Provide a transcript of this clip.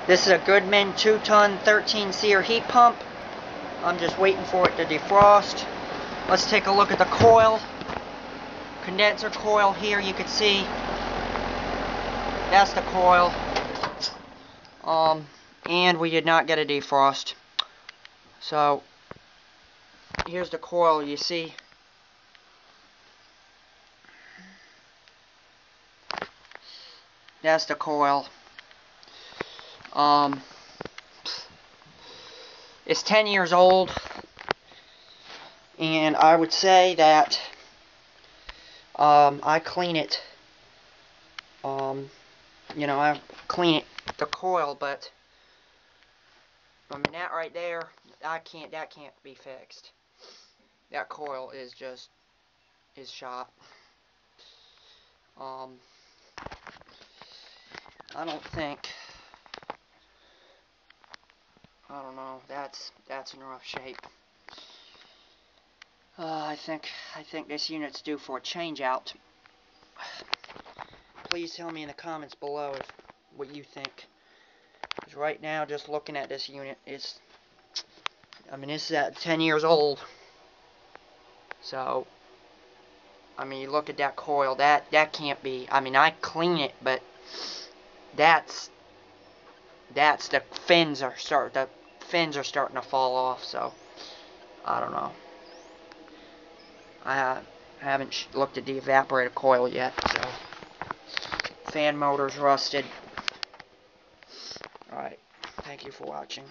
This is a Goodman 2-ton 13-seer heat pump. I'm just waiting for it to defrost. Let's take a look at the coil. Condenser coil here, you can see. That's the coil. And we did not get a defrost. So, here's the coil, you see. That's the coil. It's 10 years old, and I would say that I clean it. I clean it, the coil, but I mean that right there, that can't be fixed. That coil is shot. I don't know, that's in rough shape. I think this unit's due for a change out. Please tell me in the comments below what you think. Because right now, just looking at this unit, this is at 10 years old. So, I mean, you look at that coil, that can't be, I clean it, but the fins are starting to fall off, so I don't know. I haven't looked at the evaporator coil yet, so fan motor's rusted. Alright, thank you for watching.